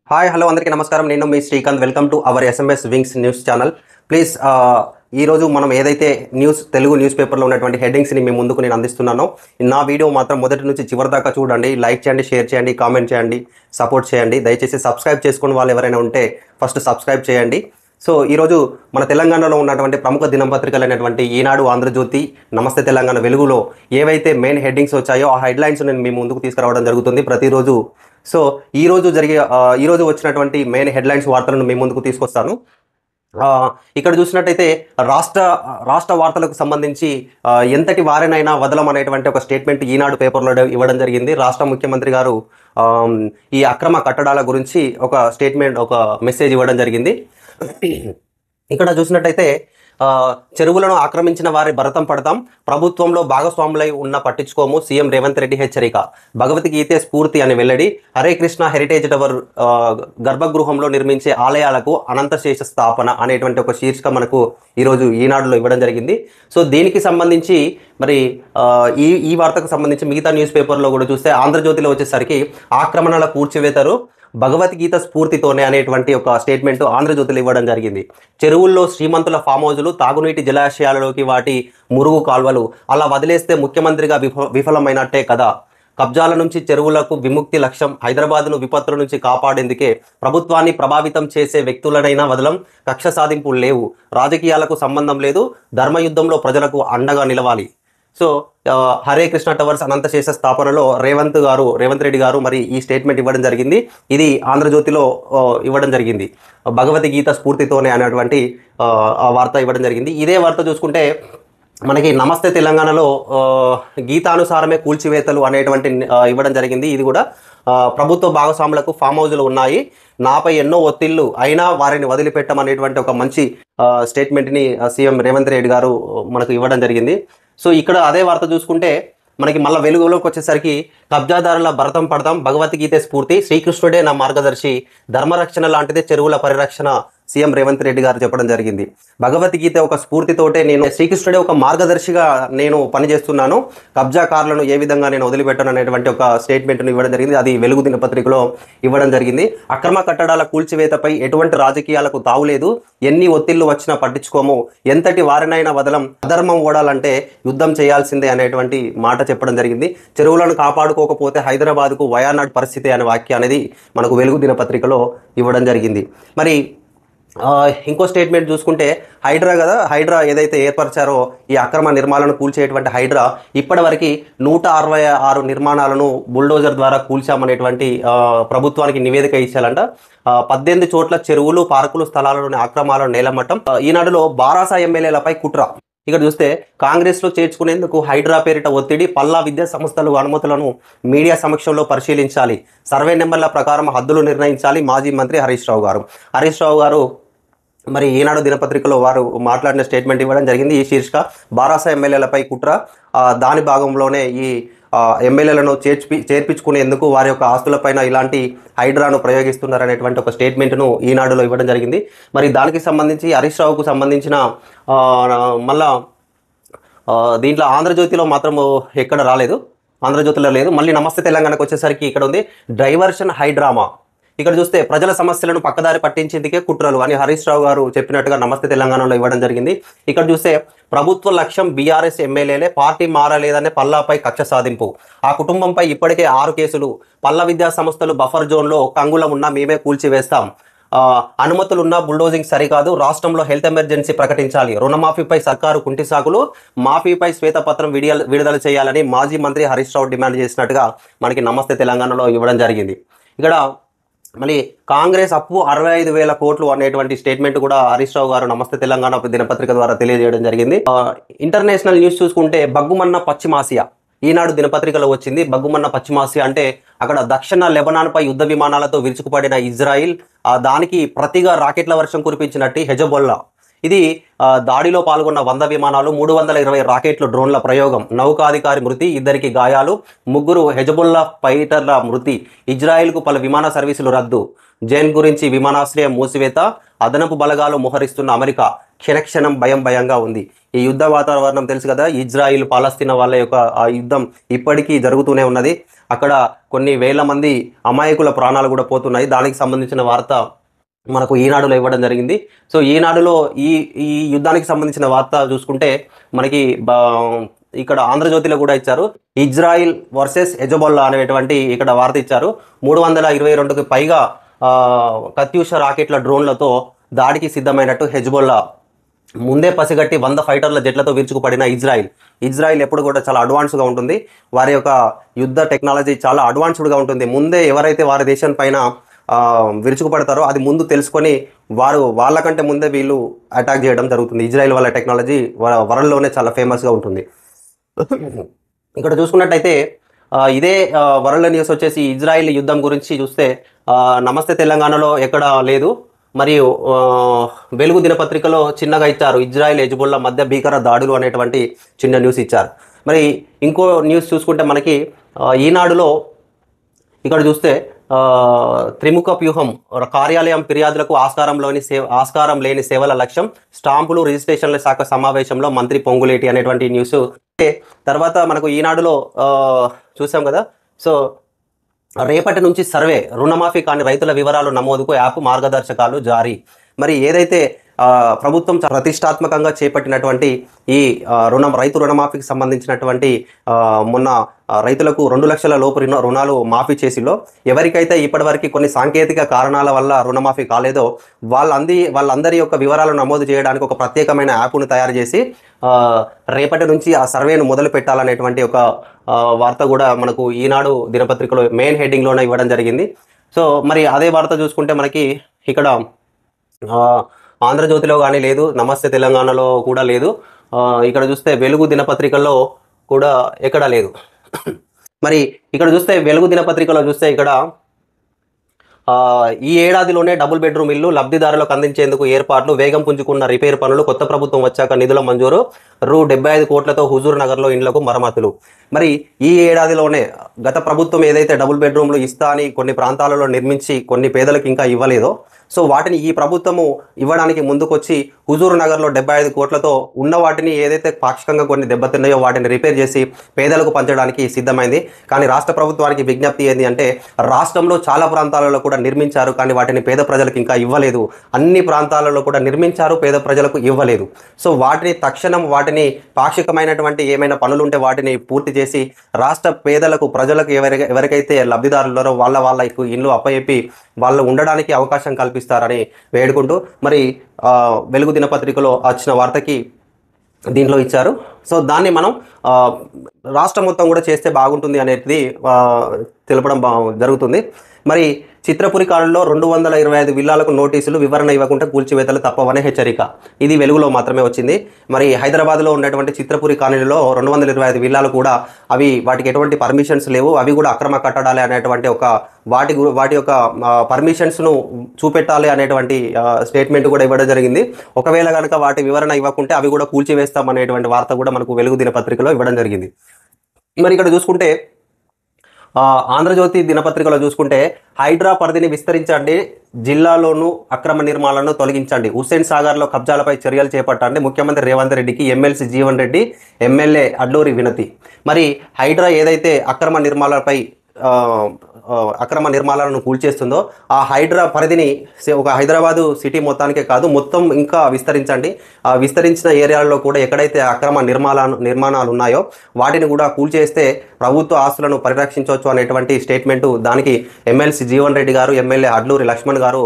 Hi hello అందరికీ నమస్కారం. నేను మీ Srikanth. Welcome to our SMS wings news channel. Please ఈరోజు మనం ఏదైతే తెలుగు న్యూస్ పేపర్లో ఉన్నటువంటి హెడ్డింగ్స్ని మీ ముందుకు నేను అందిస్తున్నానో, నా వీడియో మాత్రం మొదటి నుంచి చివరి దాకా చూడండి. లైక్ చేయండి, షేర్ చేయండి, కామెంట్ చేయండి, సపోర్ట్ చేయండి. దయచేసి సబ్స్క్రైబ్ చేసుకుని వాళ్ళు ఎవరైనా ఉంటే ఫస్ట్ సబ్స్క్రైబ్ చేయండి. సో ఈరోజు మన తెలంగాణలో ఉన్నటువంటి ప్రముఖ దినపత్రికలైనటువంటి ఈనాడు, ఆంధ్రజ్యోతి, నమస్తే తెలంగాణ, వెలుగులో ఏవైతే మెయిన్ హెడ్డింగ్స్ వచ్చాయో ఆ హెడ్లైన్స్ నేను మీ ముందుకు తీసుకురావడం జరుగుతుంది ప్రతిరోజు. సో ఈరోజు వచ్చినటువంటి మెయిన్ హెడ్లైన్స్ వార్తలను మీ ముందుకు తీసుకొస్తాను. ఇక్కడ చూసినట్టయితే రాష్ట్ర వార్తలకు సంబంధించి ఎంతటి వారినైనా వదలమనేటువంటి ఒక స్టేట్మెంట్ ఈనాడు పేపర్లో ఇవ్వడం జరిగింది. రాష్ట్ర ముఖ్యమంత్రి గారు ఈ అక్రమ కట్టడాల గురించి ఒక మెసేజ్ ఇవ్వడం జరిగింది. ఇక్కడ చూసినట్టయితే చెరువులను ఆక్రమించిన వారి భరతం పడతాం, ప్రభుత్వంలో భాగస్వాములై ఉన్న పట్టించుకోము, సీఎం రేవంత్ రెడ్డి హెచ్చరిక, భగవద్గీతే స్ఫూర్తి అని వెల్లడి, హరే కృష్ణ హెరిటేజ్ టవర్ గర్భగృహంలో నిర్మించే ఆలయాలకు అనంతశేష స్థాపన అనేటువంటి ఒక శీర్షిక మనకు ఈరోజు ఈనాడులో ఇవ్వడం జరిగింది. సో దీనికి సంబంధించి మరి ఈ వార్తకు సంబంధించి మిగతా న్యూస్ పేపర్లో కూడా చూస్తే ఆంధ్రజ్యోతిలో వచ్చేసరికి ఆక్రమణల కూర్చివేతరు భగవద్గీత స్ఫూర్తితోనే అనేటువంటి ఒక స్టేట్మెంట్ ఆంధ్రజ్యోతిలో ఇవ్వడం జరిగింది. చెరువుల్లో శ్రీమంతుల ఫామ్ హౌజులు, తాగునీటి జలాశయాలలోకి వాటి మురుగు కాల్వలు అలా వదిలేస్తే ముఖ్యమంత్రిగా విఫలమైనట్టే కదా. కబ్జాల నుంచి చెరువులకు విముక్తి లక్ష్యం, హైదరాబాద్ను విపత్తుల నుంచి కాపాడేందుకే ప్రభుత్వాన్ని ప్రభావితం చేసే వ్యక్తులనైనా వదలం, కక్ష సాధింపులు లేవు, రాజకీయాలకు సంబంధం లేదు, ధర్మయుద్ధంలో ప్రజలకు అండగా నిలవాలి. సో హరే కృష్ణ టవర్స్ అనంతశేష స్థాపనలో రేవంత్ రెడ్డి గారు మరి ఈ స్టేట్మెంట్ ఇవ్వడం జరిగింది. ఇది ఆంధ్రజ్యోతిలో ఇవ్వడం జరిగింది. భగవద్గీత స్ఫూర్తితోనే అనేటువంటి ఆ వార్త ఇవ్వడం జరిగింది. ఇదే వార్త చూసుకుంటే మనకి నమస్తే తెలంగాణలో గీతానుసారమే కూల్చివేతలు అనేటువంటి ఇవ్వడం జరిగింది. ఇది కూడా ప్రభుత్వ భాగస్వాములకు ఫామ్ హౌజులు ఉన్నాయి, నాపై ఎన్నో ఒత్తిళ్లు అయినా వారిని వదిలిపెట్టమనేటువంటి ఒక మంచి స్టేట్మెంట్ని సీఎం రేవంత్ రెడ్డి గారు మనకు ఇవ్వడం జరిగింది. సో ఇక్కడ అదే వార్త చూసుకుంటే మనకి మళ్ళీ వెలుగులోకి వచ్చేసరికి కబ్జాదారుల భరతం పడతాం, భగవద్గీత స్ఫూర్తి, శ్రీకృష్ణుడే నా మార్గదర్శి, ధర్మరక్షణ లాంటిదే చెరువుల పరిరక్షణ, సీఎం రేవంత్ రెడ్డి గారు చెప్పడం జరిగింది. భగవద్గీత ఒక స్ఫూర్తితోటే శ్రీకృష్ణుడే ఒక మార్గదర్శిగా నేను పనిచేస్తున్నాను, కబ్జాకారులను ఏ విధంగా నేను వదిలిపెట్టను అనేటువంటి ఒక స్టేట్మెంట్ను ఇవ్వడం జరిగింది. అది వెలుగు దినపత్రికలో ఇవ్వడం జరిగింది. అక్రమ కట్టడాల కూల్చివేతపై ఎటువంటి రాజకీయాలకు తావులేదు, ఎన్ని ఒత్తిళ్లు వచ్చినా పట్టించుకోము, ఎంతటి వారినైనా వదలం, అధర్మం ఓడాలంటే యుద్ధం చేయాల్సిందే అనేటువంటి మాట చెప్పడం జరిగింది. చెరువులను కాపాడుకోకపోతే హైదరాబాద్కు వయానాడ్ పరిస్థితి అనే వాక్యం అనేది మనకు వెలుగు దినపత్రికలో ఇవ్వడం జరిగింది. మరి ఇంకో స్టేట్మెంట్ చూసుకుంటే హైడ్రా ఏదైతే ఏర్పరిచారో ఈ అక్రమ నిర్మాణాలను కూల్చేటువంటి హైడ్రా ఇప్పటివరకు 166 నిర్మాణాలను బుల్డోజర్ ద్వారా కూల్చామనేటువంటి ప్రభుత్వానికి నివేదిక ఇచ్చారంట. 18 చోట్ల చెరువులు, పార్కులు, స్థలాలలోని అక్రమాలను నేలమట్టం. ఈనాడులో బారాస ఎమ్మెల్యేలపై కుట్ర. ఇక్కడ చూస్తే కాంగ్రెస్లో చేర్చుకునేందుకు హైడ్రా పేరిట ఒత్తిడి, పల్లా విద్యా సంస్థలు అనుమతులను మీడియా సమక్షంలో పరిశీలించాలి, సర్వే నెంబర్ల ప్రకారం హద్దులు నిర్ణయించాలి, మాజీ మంత్రి హరీష్ రావు గారు మరి ఈనాడు దినపత్రికలో వారు మాట్లాడిన స్టేట్మెంట్ ఇవ్వడం జరిగింది. ఈ శీర్షిక బారాస ఎమ్మెల్యేలపై కుట్ర, దాని భాగంలోనే ఈ ఎమ్మెల్యేలను చేర్పించుకునేందుకు వారి యొక్క ఆస్తులపైన ఇలాంటి హైడ్రాను ప్రయోగిస్తున్నారనేటువంటి ఒక స్టేట్మెంట్ను ఈనాడులో ఇవ్వడం జరిగింది. మరి దానికి సంబంధించి హరీష్ రావుకు సంబంధించిన మళ్ళా దీంట్లో ఆంధ్రజ్యోతిలో మాత్రం ఎక్కడ రాలేదు, ఆంధ్రజ్యోతిలో లేదు. మళ్ళీ నమస్తే తెలంగాణకు వచ్చేసరికి ఇక్కడ ఉంది డైవర్షన్ హైడ్రామా. ఇక్కడ చూస్తే ప్రజల సమస్యలను పక్కదారి పట్టించేందుకే కుట్రలు అని హరీష్ రావు గారు చెప్పినట్టుగా నమస్తే తెలంగాణలో ఇవ్వడం జరిగింది. ఇక్కడ చూస్తే ప్రభుత్వ లక్ష్యం బీఆర్ఎస్ ఎమ్మెల్యేలే, పార్టీ మారలేదనే పల్లాపై కక్ష సాధింపు, ఆ కుటుంబంపై ఇప్పటికే 6 కేసులు, పల్ల విద్యా సంస్థలు బఫర్ జోన్లో ఒక్క అంగుళం ఉన్నా మేమే కూల్చివేస్తాం, అనుమతులున్నా బుల్డోజింగ్ సరికాదు, రాష్ట్రంలో హెల్త్ ఎమర్జెన్సీ ప్రకటించాలి, రుణమాఫీపై సర్కారు కుంటి సాకులు, మాఫీపై శ్వేతపత్రం విడుదల చేయాలని మాజీ మంత్రి హరీష్ రావు డిమాండ్ చేసినట్టుగా మనకి నమస్తే తెలంగాణలో ఇవ్వడం జరిగింది. ఇక్కడ మళ్ళీ కాంగ్రెస్ అప్పు 65,000 కోట్లు అనేటువంటి స్టేట్మెంట్ కూడా హరీష్ రావు గారు నమస్తే తెలంగాణ దినపత్రిక ద్వారా తెలియజేయడం జరిగింది. ఇంటర్నేషనల్ న్యూస్ చూసుకుంటే బగ్గుమన్న పశ్చిమాసియా, ఈనాడు దినపత్రికలో వచ్చింది. బగ్గుమన్న పశ్చిమాసియా అంటే అక్కడ దక్షిణ లెబనాన్పై యుద్ధ విమానాలతో విరుచుకుపడిన ఇజ్రాయిల్, దానికి ప్రతిగా రాకెట్ల వర్షం కురిపించినట్టు హెజబొల్లా. ఇది దాడిలో పాల్గొన్న 100 విమానాలు, 320 రాకెట్లు, డ్రోన్ల ప్రయోగం, నౌకాధికారి మృతి, 2 గాయాలు, 3 హెజబుల్లా ఫైటర్ల మృతి, ఇజ్రాయెల్కు పలు విమాన సర్వీసులు రద్దు, జైన్ గురించి విమానాశ్రయం మూసివేత, అదనపు బలగాలు మోహరిస్తున్న అమెరికా, క్షణక్షణం భయంగా ఉంది. ఈ యుద్ధ వాతావరణం తెలుసు కదా, ఇజ్రాయిల్ పాలస్తీనా వాళ్ళ యొక్క ఆ యుద్ధం ఇప్పటికీ జరుగుతూనే ఉన్నది. అక్కడ కొన్ని వేల మంది అమాయకుల ప్రాణాలు కూడా పోతున్నాయి. దానికి సంబంధించిన వార్త మనకు ఈనాడులో ఇవ్వడం జరిగింది. సో ఈనాడులో ఈ ఈ యుద్ధానికి సంబంధించిన వార్త చూసుకుంటే మనకి ఇక్కడ ఆంధ్రజ్యోతిలో కూడా ఇచ్చారు. ఇజ్రాయిల్ వర్సెస్ హెజబొల్లా అనేటువంటి ఇక్కడ వార్త ఇచ్చారు. 322కి పైగా కత్యూష రాకెట్ల డ్రోన్లతో దాడికి సిద్ధమైనట్టు హెజ్బొల్లా ముందే పసిగట్టి 100 ఫైటర్ల జెట్లతో విరుచుకుపడిన ఇజ్రాయిల్ ఎప్పుడు కూడా చాలా అడ్వాన్స్గా ఉంటుంది. వారి యొక్క యుద్ధ టెక్నాలజీ చాలా అడ్వాన్స్డ్గా ఉంటుంది. ముందే ఎవరైతే వారి దేశం పైన విరుచుకుపడతారో అది ముందు తెలుసుకొని వాళ్ళకంటే ముందే వీళ్ళు అటాక్ చేయడం జరుగుతుంది. ఇజ్రాయిల్ వాళ్ళ టెక్నాలజీ వరల్డ్లోనే చాలా ఫేమస్గా ఉంటుంది. ఇక్కడ చూసుకున్నట్టయితే ఇదే వరల్డ్ న్యూస్ వచ్చేసి ఇజ్రాయిల్ యుద్ధం గురించి చూస్తే నమస్తే తెలంగాణలో ఎక్కడ లేదు. మరియు వెలుగు దినపత్రికలో చిన్నగా ఇచ్చారు, ఇజ్రాయిల్ హెజ్బొల్లా మధ్య భీకర దాడులు అనేటువంటి చిన్న న్యూస్ ఇచ్చారు. మరి ఇంకో న్యూస్ చూసుకుంటే మనకి ఈనాడులో ఇక్కడ చూస్తే త్రిముఖ వ్యూహం కార్యాలయం ఫిర్యాదులకు ఆస్కారం లేని సేవల లక్ష్యం, స్టాంపులు రిజిస్ట్రేషన్ల శాఖ సమావేశంలో మంత్రి పొంగులేటి అనేటువంటి న్యూస్. తర్వాత మనకు ఈనాడులో చూసాం కదా. సో రేపటి నుంచి సర్వే, రుణమాఫీ కాని రైతుల వివరాలు నమోదుకు యాప్ మార్గదర్శకాలు జారీ. మరి ఏదైతే ప్రభుత్వం ప్రతిష్టాత్మకంగా చేపట్టినటువంటి ఈ రైతు రుణమాఫీకి సంబంధించినటువంటి మొన్న రైతులకు 2 లక్షల లోపు రుణాలు మాఫీ చేసిలో ఎవరికైతే ఇప్పటివరకు కొన్ని సాంకేతిక కారణాల వల్ల రుణమాఫీ కాలేదో వాళ్ళందరి యొక్క వివరాలను నమోదు చేయడానికి ఒక ప్రత్యేకమైన యాప్ను తయారు చేసి రేపటి నుంచి ఆ సర్వేను మొదలు పెట్టాలనేటువంటి ఒక వార్త కూడా మనకు ఈనాడు దినపత్రికలో మెయిన్ హెడ్డింగ్లోనే ఇవ్వడం జరిగింది. సో మరి అదే వార్త చూసుకుంటే మనకి ఇక్కడ ఆంధ్రజ్యోతిలో కానీ లేదు, నమస్తే తెలంగాణలో కూడా లేదు. ఇక్కడ చూస్తే వెలుగు దినపత్రికల్లో కూడా ఎక్కడా లేదు. మరి ఇక్కడ చూస్తే వెలుగు దినపత్రికలో చూస్తే ఇక్కడ ఈ ఏడాదిలోనే డబుల్ బెడ్రూమ్ ఇల్లు లబ్ధిదారులకు అందించేందుకు ఏర్పాట్లు, వేగం పుంజుకున్న రిపేర్ పనులు, కొత్త ప్రభుత్వం వచ్చాక నిధుల మంజూరు, రూ.75 కోట్లతో హుజూర్ నగర్లో ఇండ్లకు మరమ్మతులు. మరి ఈ ఏడాదిలోనే గత ప్రభుత్వం ఏదైతే డబుల్ బెడ్రూమ్లు ఇస్తా అని కొన్ని ప్రాంతాలలో నిర్మించి కొన్ని పేదలకు ఇంకా ఇవ్వలేదో, సో వాటిని ఈ ప్రభుత్వము ఇవ్వడానికి ముందుకొచ్చి హుజూర్ నగర్లో 75 కోట్లతో ఉన్న వాటిని ఏదైతే పాక్షికంగా కొన్ని దెబ్బతిన్నాయో వాటిని రిపేర్ చేసి పేదలకు పంచడానికి సిద్ధమైంది. కానీ రాష్ట్ర ప్రభుత్వానికి విజ్ఞప్తి ఏంటి అంటే, రాష్ట్రంలో చాలా ప్రాంతాలలో కూడా నిర్మించారు కానీ వాటిని పేద ప్రజలకు ఇంకా ఇవ్వలేదు. అన్ని ప్రాంతాలలో కూడా నిర్మించారు, పేద ప్రజలకు ఇవ్వలేదు. సో వాటిని తక్షణం వాటిని పాక్షికమైనటువంటి ఏమైనా పనులుంటే వాటిని పూర్తి చేసి రాష్ట్ర పేదలకు ప్రజలకు ఎవరికైతే లబ్ధిదారులు వాళ్ళకు ఇల్లు అప్పచెప్పి వాళ్ళు ఉండడానికి అవకాశం కల్పిస్తారని వేడుకుంటూ మరి వెలుగు దినపత్రికలో వచ్చిన వార్తకి దీంట్లో ఇచ్చారు. సో దాన్ని మనం రాష్ట్రం మొత్తం కూడా చేస్తే బాగుంటుంది అనేది తెలపడం జరుగుతుంది. మరి చిత్రపురి కాలంలో 225 విల్లాలకు నోటీసులు, వివరణ ఇవ్వకుండా కూల్చివేతలు తప్పవనే హెచ్చరిక. ఇది వెలుగులో మాత్రమే వచ్చింది. మరి హైదరాబాద్లో ఉన్నటువంటి చిత్రపురి కాలనీలో 225 విల్లాలు కూడా వాటికి ఎటువంటి పర్మిషన్స్ లేవు, అవి కూడా అక్రమ కట్టడాలే అనేటువంటి వాటి యొక్క పర్మిషన్స్ను చూపెట్టాలి అనేటువంటి స్టేట్మెంట్ కూడా ఇవ్వడం జరిగింది. ఒకవేళ కనుక వాటి వివరణ ఇవ్వకుంటే అవి కూడా కూల్చివేస్తాం అనేటువంటి వార్త కూడా మనకు వెలుగు దినపత్రికలో ఇవ్వడం జరిగింది. మరి ఇక్కడ చూసుకుంటే ఆంధ్రజ్యోతి దినపత్రికలో చూసుకుంటే హైడ్రా పరిధిని విస్తరించండి, జిల్లాలోనూ అక్రమ నిర్మాణాలను తొలగించండి, హుస్సేన్ సాగర్లో కబ్జాలపై చర్యలు చేపట్టండి, ముఖ్యమంత్రి రేవంత్ రెడ్డికి ఎమ్మెల్సీ జీవన్ రెడ్డి, ఎమ్మెల్యే అడ్లూరి వినతి. మరి హైడ్రా ఏదైతే అక్రమ నిర్మాణాలను కూల్చేస్తుందో ఆ హైడ్రా పరిధిని ఒక హైదరాబాదు సిటీ మొత్తానికే కాదు మొత్తం ఇంకా విస్తరించండి. విస్తరించిన ఏరియాలలో కూడా ఎక్కడైతే అక్రమ నిర్మాణాలు ఉన్నాయో వాటిని కూడా కూల్చేస్తే ప్రభుత్వ ఆస్తులను పరిరక్షించవచ్చు అనేటువంటి స్టేట్మెంటు, దానికి ఎమ్మెల్సీ జీవన్ రెడ్డి గారు, ఎమ్మెల్యే అడ్లూరి లక్ష్మణ్ గారు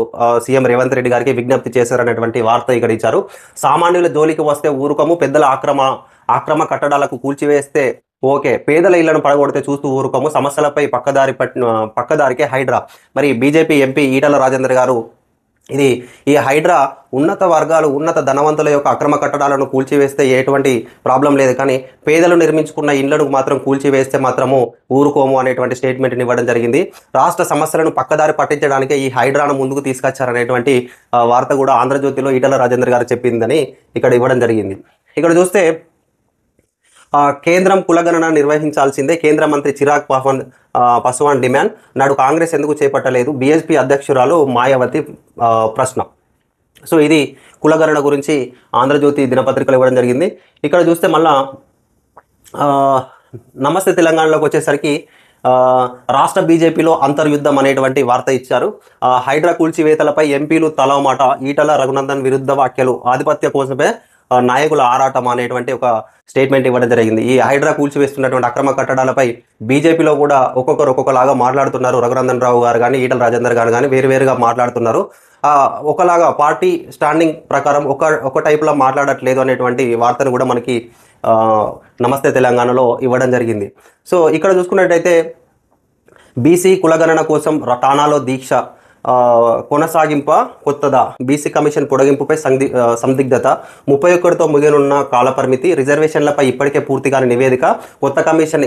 సీఎం రేవంత్ రెడ్డి గారికి విజ్ఞప్తి చేశారనేటువంటి వార్త ఇక్కడ ఇచ్చారు. సామాన్యుల జోలికి వస్తే ఊరుకము, పెద్దల ఆక్రమ కట్టడాలకు కూల్చివేస్తే ఓకే, పేదల ఇళ్లను పడగొడితే చూస్తూ ఊరుకోము, సమస్యలపై పక్కదారికే హైడ్రా. మరి బీజేపీ ఎంపీ ఈటల రాజేందర్ గారు ఈ హైడ్రా ఉన్నత వర్గాలు, ఉన్నత ధనవంతుల యొక్క అక్రమ కట్టడాలను కూల్చివేస్తే ఎటువంటి ప్రాబ్లం లేదు, కానీ పేదలు నిర్మించుకున్న ఇళ్లను మాత్రం కూల్చివేస్తే మాత్రము ఊరుకోము అనేటువంటి స్టేట్మెంట్ని ఇవ్వడం జరిగింది. రాష్ట్ర సమస్యలను పక్కదారి పట్టించడానికే ఈ హైడ్రాను ముందుకు తీసుకొచ్చారనేటువంటి వార్త కూడా ఆంధ్రజ్యోతిలో ఈటల రాజేందర్ గారు చెప్పిందని ఇక్కడ ఇవ్వడం జరిగింది. ఇక్కడ చూస్తే కేంద్రం కులగణన నిర్వహించాల్సిందే, కేంద్ర మంత్రి చిరాగ్ పాస్వాన్ డిమాండ్. నాడు కాంగ్రెస్ ఎందుకు చేపట్టలేదు, బీఎస్పీ అధ్యక్షురాలు మాయావతి ప్రశ్న. సో ఇది కులగణన గురించి ఆంధ్రజ్యోతి దినపత్రికలు ఇవ్వడం జరిగింది. ఇక్కడ చూస్తే మళ్ళా నమస్తే తెలంగాణలోకి వచ్చేసరికి రాష్ట్ర బీజేపీలో అంతర్యుద్ధం అనేటువంటి వార్త ఇచ్చారు. హైడ్రా కూల్చివేతలపై ఎంపీలు తలమాట, ఈటల రఘునందన్ విరుద్ధ వ్యాఖ్యలు, ఆధిపత్య కోసమే నాయకుల ఆరాటం అనేటువంటి ఒక స్టేట్మెంట్ ఇవ్వడం జరిగింది. ఈ హైడ్రా కూల్చివేస్తున్నటువంటి అక్రమ కట్టడాలపై బీజేపీలో కూడా ఒక్కొక్కరు ఒక్కొక్కలాగా మాట్లాడుతున్నారు. రఘునందన్ రావు గారు కానీ ఈటల రాజేందర్ గారు కానీ వేరువేరుగా మాట్లాడుతున్నారు. ఒకలాగా పార్టీ స్టాండింగ్ ప్రకారం ఒక టైప్లో మాట్లాడట్లేదు అనేటువంటి వార్తను కూడా మనకి నమస్తే తెలంగాణలో ఇవ్వడం జరిగింది. సో ఇక్కడ చూసుకున్నట్టయితే బీసీ కులగణన కోసం టానాలో దీక్ష కొనసాగింప కొత్తదా, బీసీ కమిషన్ పొడిగింపుపై సందిగ్ధత, 31తో ముగియనున్న కాలపరిమితి, రిజర్వేషన్లపై ఇప్పటికే పూర్తిగా నివేదిక, కొత్త కమిషన్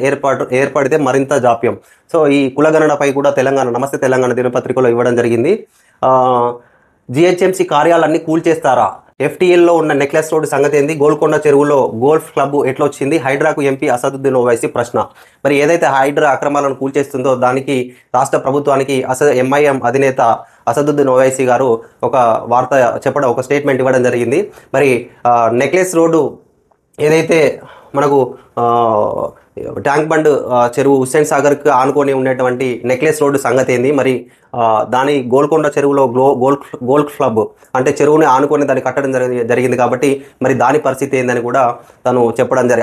ఏర్పడితే మరింత జాప్యం. సో ఈ కులగణనపై కూడా నమస్తే తెలంగాణ దినపత్రికలో ఇవ్వడం జరిగింది. జిహెచ్ఎంసీ కార్యాలన్నీ కూల్చేస్తారా, ఎఫ్టీఎల్లో ఉన్న నెక్లెస్ రోడ్డు సంగతి ఏంది, గోల్కొండ చెరువులో గోల్ఫ్ క్లబ్ ఎట్లా వచ్చింది, హైడ్రాకు ఎంపీ అసదుద్దీన్ ఓవైసీ ప్రశ్న. మరి ఏదైతే హైడ్రా అక్రమాలను కూల్చేస్తుందో దానికి రాష్ట్ర ప్రభుత్వానికి ఎంఐఎం అధినేత అసదుద్దీన్ ఓవైసీ గారు ఒక వార్త చెప్పడం, ఒక స్టేట్మెంట్ ఇవ్వడం జరిగింది. మరి నెక్లెస్ రోడ్డు ఏదైతే మనకు ట్యాంక్ బండ్ చెరువు హుస్సేన్ సాగర్కి ఆనుకొని ఉండేటువంటి నెక్లెస్ రోడ్డు సంగతి ఏంది, మరి దాని గోల్కొండ చెరువులో గోల్ఫ్ క్లబ్ అంటే చెరువుని ఆనుకొని దాన్ని కట్టడం జరిగింది కాబట్టి మరి దాని పరిస్థితి ఏందని కూడా తను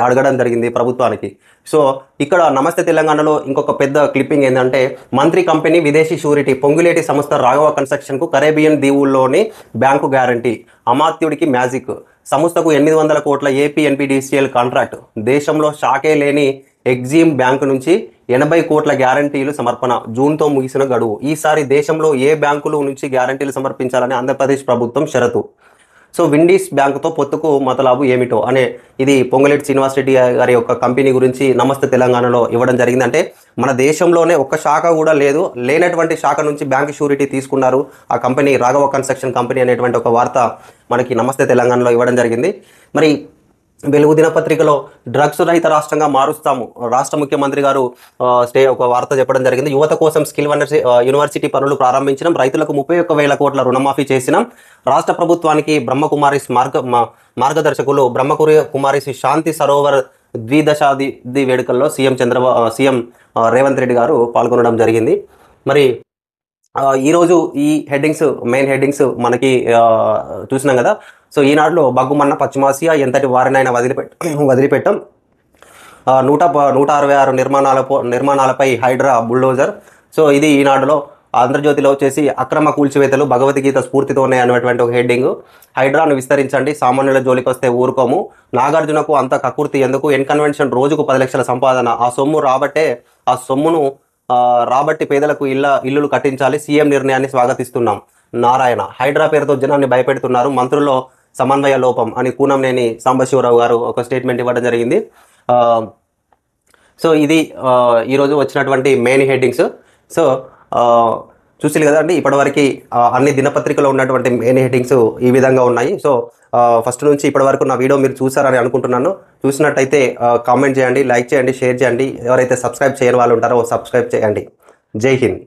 అడగడం జరిగింది ప్రభుత్వానికి. సో ఇక్కడ నమస్తే తెలంగాణలో ఇంకొక పెద్ద క్లిప్పింగ్ ఏంటంటే, మంత్రి కంపెనీ విదేశీ షూరిటీ, పొంగులేటి సంస్థ రాఘవ కన్స్ట్రక్షన్కు కరేబియన్ దీవుల్లోని బ్యాంకు గ్యారంటీ, అమాత్యుడికి మ్యాజిక్, సంస్థకు 800 కోట్ల ఏపీ ఎన్పీడీసీఎల్ కాంట్రాక్ట్, దేశంలో షాకే లేని ఎగ్జిమ్ బ్యాంకు నుంచి 80 కోట్ల గ్యారంటీలు సమర్పణ, జూన్తో ముగిసిన గడువు. ఈసారి దేశంలో ఏ బ్యాంకుల నుంచి గ్యారంటీలు సమర్పించాలని ఆంధ్రప్రదేశ్ ప్రభుత్వం షరతు. సో విండీస్ బ్యాంకుతో పొత్తుకు మతలాభు ఏమిటో అనే ఇది పొంగులేటి శ్రీనివాసరెడ్డి గారి యొక్క కంపెనీ గురించి నమస్తే తెలంగాణలో ఇవ్వడం జరిగింది. అంటే మన దేశంలోనే ఒక్క శాఖ కూడా లేనటువంటి శాఖ నుంచి బ్యాంక్ షూరిటీ తీసుకున్నారు ఆ కంపెనీ, రాఘవ కన్స్ట్రక్షన్ కంపెనీ అనేటువంటి ఒక వార్త మనకి నమస్తే తెలంగాణలో ఇవ్వడం జరిగింది. మరి వెలుగు దినపత్రికలో డ్రగ్స్ రహిత రాష్ట్రంగా మారుస్తాము, రాష్ట్ర ముఖ్యమంత్రి గారు ఒక వార్త చెప్పడం జరిగింది. యువత కోసం స్కిల్ యూనివర్సిటీ పనులు ప్రారంభించడం, రైతులకు 31,000 కోట్ల రుణమాఫీ చేసినాం, రాష్ట్ర ప్రభుత్వానికి బ్రహ్మకుమారిస్ మార్గదర్శకులు బ్రహ్మకుమారిస్ శాంతి సరోవర్ ద్విదశాబ్ది వేడుకల్లో సీఎం రేవంత్ రెడ్డి గారు పాల్గొనడం జరిగింది. మరి ఈరోజు ఈ మెయిన్ హెడ్డింగ్స్ మనకి చూసినాం కదా. సో ఈనాడులో బగ్గుమన్న పశ్చిమాసియా ఎంతటి వారినైనా వదిలిపెట్టం, 166 నిర్మాణాలపై హైడ్రా బుల్డోజర్. సో ఇది ఈనాడులో. ఆంధ్రజ్యోతిలో వచ్చేసి అక్రమ కూల్చివేతలు భగవద్గీత స్ఫూర్తితోనే అనేటువంటి ఒక హెడ్డింగ్. హైడ్రాను విస్తరించండి, సామాన్యుల జోలికి వస్తే ఊరుకోము, నాగార్జునకు అంత కకుర్తి ఎందుకు, ఎన్కన్వెన్షన్ రోజుకు 10 లక్షల సంపాదన, ఆ సొమ్మును రాబట్టి పేదలకు ఇల్లులు కట్టించాలి, సీఎం నిర్ణయాన్ని స్వాగతిస్తున్నాం, నారాయణ. హైడ్రా పేరుతో జనాన్ని భయపెడుతున్నారు, మంత్రుల్లో సమన్వయ లోపం అని కూనంనేని సాంబశివరావు గారు ఒక స్టేట్మెంట్ ఇవ్వడం జరిగింది. సో ఇది ఈరోజు వచ్చినటువంటి మెయిన్ హెడ్డింగ్స్. సో చూసి కదండి ఇప్పటివరకు అన్ని దినపత్రికలో ఉన్నటువంటి మెయిన్ హెడ్డింగ్స్ ఈ విధంగా ఉన్నాయి. సో ఫస్ట్ నుంచి ఇప్పటివరకు నా వీడియో మీరు చూసారని అనుకుంటున్నాను. చూసినట్టయితే కామెంట్ చేయండి, లైక్ చేయండి, షేర్ చేయండి. ఎవరైతే సబ్స్క్రైబ్ చేయని వాళ్ళు ఉంటారో సబ్స్క్రైబ్ చేయండి. జై హింద్.